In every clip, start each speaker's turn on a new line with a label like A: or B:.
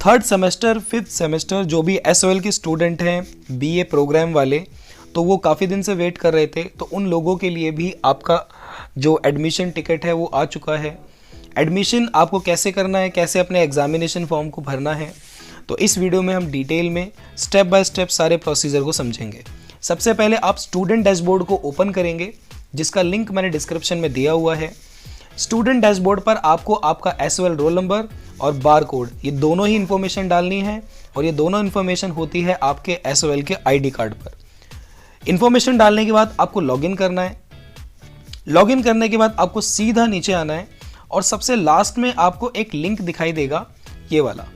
A: Third semester fifth semester जो भी SOL के स्टूडेंट हैं BA प्रोग्राम वाले, तो वो काफ़ी दिन से वेट कर रहे थे, तो उन लोगों के लिए भी आपका जो एडमिशन टिकट है वो आ चुका है। एडमिशन आपको कैसे करना है, कैसे अपने एग्जामिनेशन फॉर्म को भरना है, तो इस वीडियो में हम डिटेल में स्टेप बाय स्टेप सारे प्रोसीजर को समझेंगे। सबसे पहले आप स्टूडेंट डैशबोर्ड को ओपन करेंगे, जिसका लिंक मैंने डिस्क्रिप्शन में दिया हुआ है। स्टूडेंट डैशबोर्ड पर आपको आपका SOL रोल नंबर और बार कोड, ये दोनों ही इन्फॉर्मेशन डालनी है, और ये दोनों इन्फॉर्मेशन होती है आपके SOL के ID कार्ड पर। इन्फॉर्मेशन डालने के बाद आपको लॉगिन करना है। लॉगिन करने के बाद आपको सीधा नीचे आना है, और सबसे लास्ट में आपको एक लिंक दिखाई देगा, ये वाला,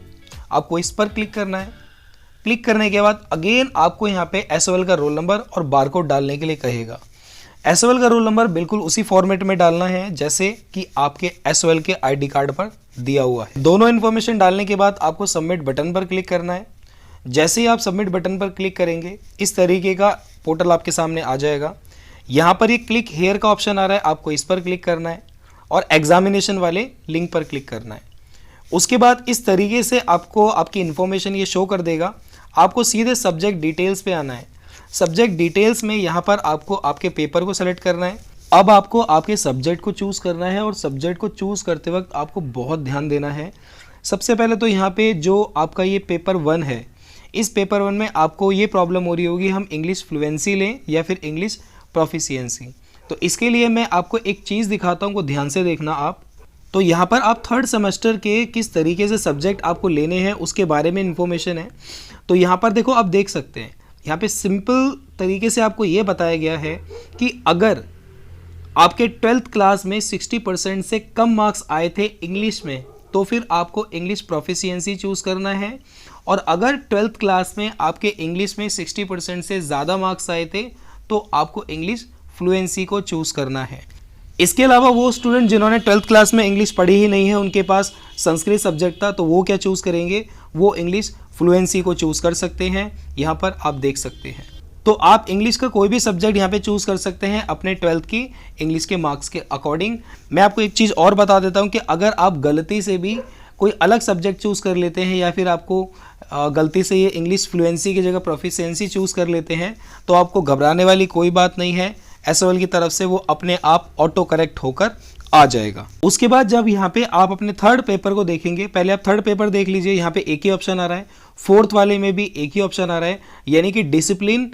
A: आपको इस पर क्लिक करना है। क्लिक करने के बाद अगेन आपको यहाँ पे SOL का रोल नंबर और बार कोड डालने के लिए कहेगा। SOL का रोल नंबर बिल्कुल उसी फॉर्मेट में डालना है जैसे कि आपके SOL के ID कार्ड पर दिया हुआ है। दोनों इन्फॉर्मेशन डालने के बाद आपको सबमिट बटन पर क्लिक करना है। जैसे ही आप सबमिट बटन पर क्लिक करेंगे, इस तरीके का पोर्टल आपके सामने आ जाएगा। यहाँ पर ये क्लिक हेयर का ऑप्शन आ रहा है, आपको इस पर क्लिक करना है और एग्जामिनेशन वाले लिंक पर क्लिक करना है। उसके बाद इस तरीके से आपको आपकी इन्फॉर्मेशन ये शो कर देगा। आपको सीधे सब्जेक्ट डिटेल्स पे आना है। सब्जेक्ट डिटेल्स में यहाँ पर आपको आपके पेपर को सेलेक्ट करना है। अब आपको आपके सब्जेक्ट को चूज़ करना है, और सब्जेक्ट को चूज़ करते वक्त आपको बहुत ध्यान देना है। सबसे पहले तो यहाँ पे जो आपका ये पेपर 1 है, इस पेपर 1 में आपको ये प्रॉब्लम हो रही होगी, हम इंग्लिश फ्लुएंसी लें या फिर इंग्लिश प्रोफिशिएंसी। तो इसके लिए मैं आपको एक चीज़ दिखाता हूँ, को ध्यान से देखना आप। तो यहाँ पर आप थर्ड सेमेस्टर के किस तरीके से सब्जेक्ट आपको लेने हैं उसके बारे में इन्फॉर्मेशन है। तो यहाँ पर देखो, आप देख सकते हैं यहाँ पे सिंपल तरीके से आपको ये बताया गया है कि अगर आपके 12th क्लास में 60% से कम मार्क्स आए थे इंग्लिश में, तो फिर आपको इंग्लिश प्रोफिशिएंसी चूज़ करना है। और अगर 12th क्लास में आपके इंग्लिश में 60% से ज़्यादा मार्क्स आए थे, तो आपको इंग्लिश फ्लुएंसी को चूज़ करना है। इसके अलावा वो स्टूडेंट जिन्होंने 12th क्लास में इंग्लिश पढ़ी ही नहीं है, उनके पास संस्कृत सब्जेक्ट था, तो वो क्या चूज़ करेंगे, वो इंग्लिश फ्लुएंसी को चूज़ कर सकते हैं। यहाँ पर आप देख सकते हैं, तो आप इंग्लिश का कोई भी सब्जेक्ट यहाँ पे चूज़ कर सकते हैं अपने 12th की इंग्लिश के मार्क्स के अकॉर्डिंग। मैं आपको एक चीज़ और बता देता हूँ कि अगर आप गलती से भी कोई अलग सब्जेक्ट चूज़ कर लेते हैं, या फिर आपको गलती से ये इंग्लिश फ्लुएंसी की जगह प्रोफिशिएंसी चूज़ कर लेते हैं, तो आपको घबराने वाली कोई बात नहीं है। SOL की तरफ से वो अपने आप ऑटो करेक्ट होकर आ जाएगा। उसके बाद जब यहाँ पे आप अपने थर्ड पेपर को देखेंगे, पहले आप थर्ड पेपर देख लीजिए, यहाँ पे एक ही ऑप्शन आ रहा है। फोर्थ वाले में भी एक ही ऑप्शन आ रहा है, यानी कि डिसिप्लिन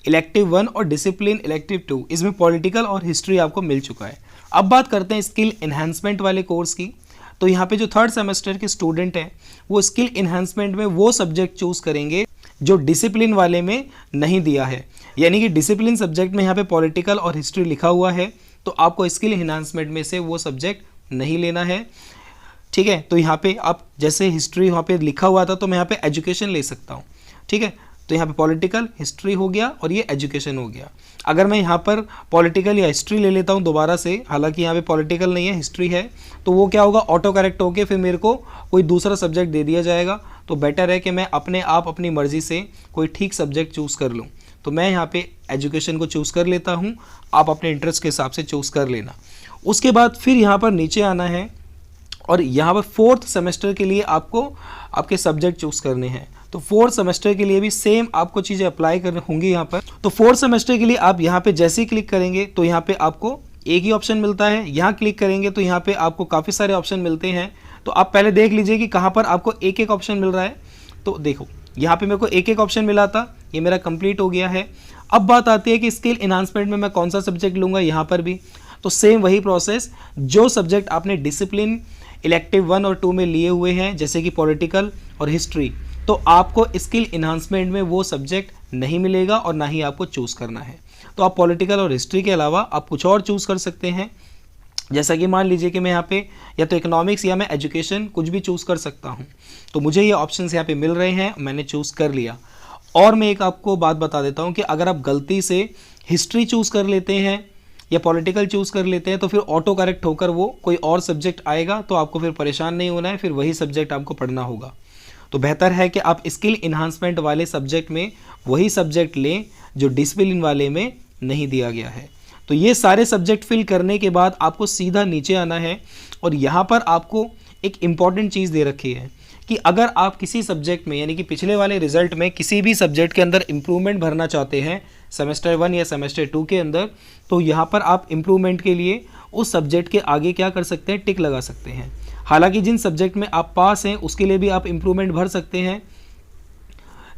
A: इलेक्टिव 1 और डिसिप्लिन इलेक्टिव 2, इसमें पॉलिटिकल और हिस्ट्री आपको मिल चुका है। अब बात करते हैं स्किल इन्हांसमेंट वाले कोर्स की। तो यहाँ पे जो थर्ड सेमेस्टर के स्टूडेंट हैं, वो स्किल इन्हांसमेंट में वो सब्जेक्ट चूज़ करेंगे जो डिसिप्लिन वाले में नहीं दिया है, यानी कि डिसिप्लिन सब्जेक्ट में यहाँ पे पॉलिटिकल और हिस्ट्री लिखा हुआ है, तो आपको स्किल इन्हांसमेंट में से वो सब्जेक्ट नहीं लेना है। ठीक है, तो यहाँ पे आप जैसे हिस्ट्री वहाँ पे लिखा हुआ था, तो मैं यहाँ पे एजुकेशन ले सकता हूँ। ठीक है, तो यहाँ पे पॉलिटिकल हिस्ट्री हो गया और ये एजुकेशन हो गया। अगर मैं यहाँ पर पॉलिटिकल या हिस्ट्री ले लेता हूँ दोबारा से, हालांकि यहाँ पे पॉलिटिकल नहीं है, हिस्ट्री है, तो वो क्या होगा, ऑटो करेक्ट होके फिर मेरे को कोई दूसरा सब्जेक्ट दे दिया जाएगा। तो बेटर है कि मैं अपने आप अपनी मर्जी से कोई ठीक सब्जेक्ट चूज़ कर लूँ। तो मैं यहाँ पे एजुकेशन को चूज़ कर लेता हूँ, आप अपने इंटरेस्ट के हिसाब से चूज़ कर लेना। उसके बाद फिर यहाँ पर नीचे आना है, और यहाँ पर फोर्थ सेमेस्टर के लिए आपको आपके सब्जेक्ट चूज़ करने हैं। तो फोर्थ सेमेस्टर के लिए भी सेम आपको चीज़ें अप्लाई करनी होंगी यहाँ पर। तो फोर्थ सेमेस्टर के लिए आप यहाँ पे जैसे ही क्लिक करेंगे, तो यहाँ पे आपको एक ही ऑप्शन मिलता है। यहाँ क्लिक करेंगे तो यहाँ पे आपको काफ़ी सारे ऑप्शन मिलते हैं। तो आप पहले देख लीजिए कि कहाँ पर आपको एक एक ऑप्शन मिल रहा है। तो देखो, यहाँ पे मेरे को एक एक ऑप्शन मिला था, ये मेरा कंप्लीट हो गया है। अब बात आती है कि स्किल इन्हांसमेंट में मैं कौन सा सब्जेक्ट लूँगा। यहाँ पर भी तो सेम वही प्रोसेस, जो सब्जेक्ट आपने डिसिप्लिन इलेक्टिव 1 और 2 में लिए हुए हैं, जैसे कि पॉलिटिकल और हिस्ट्री, तो आपको स्किल इन्हांसमेंट में वो सब्जेक्ट नहीं मिलेगा और ना ही आपको चूज़ करना है। तो आप पॉलिटिकल और हिस्ट्री के अलावा आप कुछ और चूज़ कर सकते हैं। जैसा कि मान लीजिए कि मैं यहाँ पे या तो इकोनॉमिक्स या मैं एजुकेशन कुछ भी चूज़ कर सकता हूँ। तो मुझे ये ऑप्शंस यहाँ पे मिल रहे हैं, मैंने चूज़ कर लिया। और मैं एक आपको बात बता देता हूँ कि अगर आप गलती से हिस्ट्री चूज़ कर लेते हैं या पॉलिटिकल चूज़ कर लेते हैं, तो फिर ऑटो करेक्ट होकर वो कोई और सब्जेक्ट आएगा, तो आपको फिर परेशान नहीं होना है, फिर वही सब्जेक्ट आपको पढ़ना होगा। तो बेहतर है कि आप स्किल इन्हांसमेंट वाले सब्जेक्ट में वही सब्जेक्ट लें जो डिसिप्लिन वाले में नहीं दिया गया है। तो ये सारे सब्जेक्ट फिल करने के बाद आपको सीधा नीचे आना है, और यहाँ पर आपको एक इम्पॉर्टेंट चीज़ दे रखी है कि अगर आप किसी सब्जेक्ट में यानी कि पिछले वाले रिजल्ट में किसी भी सब्जेक्ट के अंदर इम्प्रूवमेंट भरना चाहते हैं सेमेस्टर 1 या सेमेस्टर 2 के अंदर, तो यहाँ पर आप इम्प्रूवमेंट के लिए उस सब्जेक्ट के आगे क्या कर सकते हैं, टिक लगा सकते हैं। हालांकि जिन सब्जेक्ट में आप पास हैं उसके लिए भी आप इम्प्रूवमेंट भर सकते हैं,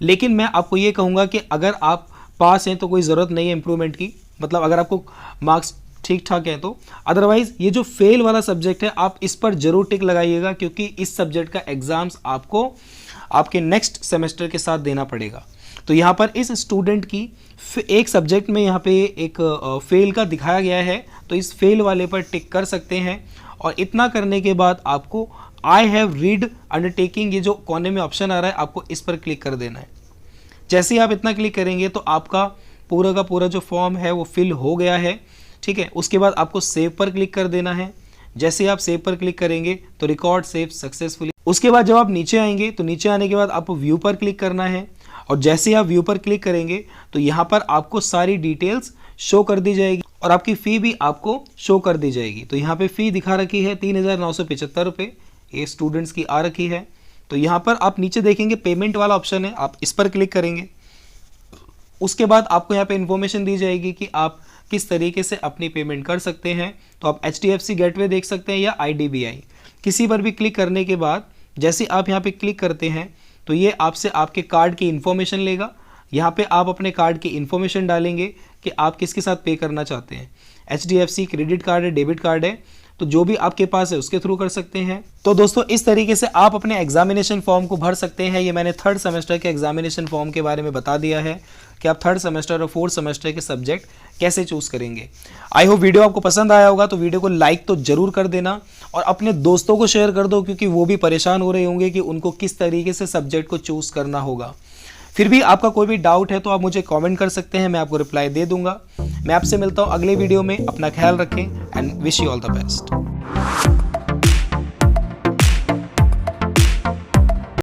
A: लेकिन मैं आपको ये कहूँगा कि अगर आप पास हैं तो कोई ज़रूरत नहीं है इम्प्रूवमेंट की, मतलब अगर आपको मार्क्स ठीक ठाक है तो। अदरवाइज़ ये जो फेल वाला सब्जेक्ट है आप इस पर जरूर टिक लगाइएगा, क्योंकि इस सब्जेक्ट का एग्ज़ाम्स आपको आपके नेक्स्ट सेमेस्टर के साथ देना पड़ेगा। तो यहाँ पर इस स्टूडेंट की एक सब्जेक्ट में यहाँ पे एक फेल का दिखाया गया है, तो इस फेल वाले पर टिक कर सकते हैं। और इतना करने के बाद आपको आई हैव रीड अंडरटेकिंग, ये जो कोने में ऑप्शन आ रहा है आपको इस पर क्लिक कर देना है। जैसे ही आप इतना क्लिक करेंगे तो आपका पूरा का पूरा जो फॉर्म है वो फिल हो गया है, ठीक है। उसके बाद आपको सेव पर क्लिक कर देना है। जैसे आप सेव पर क्लिक करेंगे तो रिकॉर्ड सेव सक्सेसफुली। उसके बाद जब आप नीचे आएंगे तो नीचे आने के बाद आपको व्यू पर क्लिक करना है, और जैसे आप व्यू पर क्लिक करेंगे तो यहाँ पर आपको सारी डिटेल्स शो कर दी जाएगी और आपकी फ़ी भी आपको शो कर दी जाएगी। तो यहाँ पे फ़ी दिखा रखी है 3,975 रुपये, ये स्टूडेंट्स की आ रखी है। तो यहाँ पर आप नीचे देखेंगे पेमेंट वाला ऑप्शन है, आप इस पर क्लिक करेंगे। उसके बाद आपको यहाँ पे इन्फॉर्मेशन दी जाएगी कि आप किस तरीके से अपनी पेमेंट कर सकते हैं। तो आप HDFC गेटवे देख सकते हैं या IDBI, किसी पर भी क्लिक करने के बाद जैसे आप यहाँ पे क्लिक करते हैं तो ये आपसे आपके कार्ड की इन्फॉर्मेशन लेगा। यहाँ पे आप अपने कार्ड की इन्फॉर्मेशन डालेंगे कि आप किसके साथ पे करना चाहते हैं। HDFC क्रेडिट कार्ड है, डेबिट कार्ड है, तो जो भी आपके पास है उसके थ्रू कर सकते हैं। तो दोस्तों इस तरीके से आप अपने एग्जामिनेशन फॉर्म को भर सकते हैं। ये मैंने थर्ड सेमेस्टर के एग्जामिनेशन फॉर्म के बारे में बता दिया है कि आप थर्ड सेमेस्टर और फोर्थ सेमेस्टर के सब्जेक्ट कैसे चूज करेंगे। आई होप वीडियो आपको पसंद आया होगा, तो वीडियो को लाइक तो जरूर कर देना और अपने दोस्तों को शेयर कर दो, क्योंकि वो भी परेशान हो रहे होंगे कि उनको किस तरीके से सब्जेक्ट को चूज करना होगा। फिर भी आपका कोई भी डाउट है तो आप मुझे कमेंट कर सकते हैं, मैं आपको रिप्लाई दे दूंगा। मैं आपसे मिलता हूं अगले वीडियो में। अपना ख्याल रखें and wish you all the best.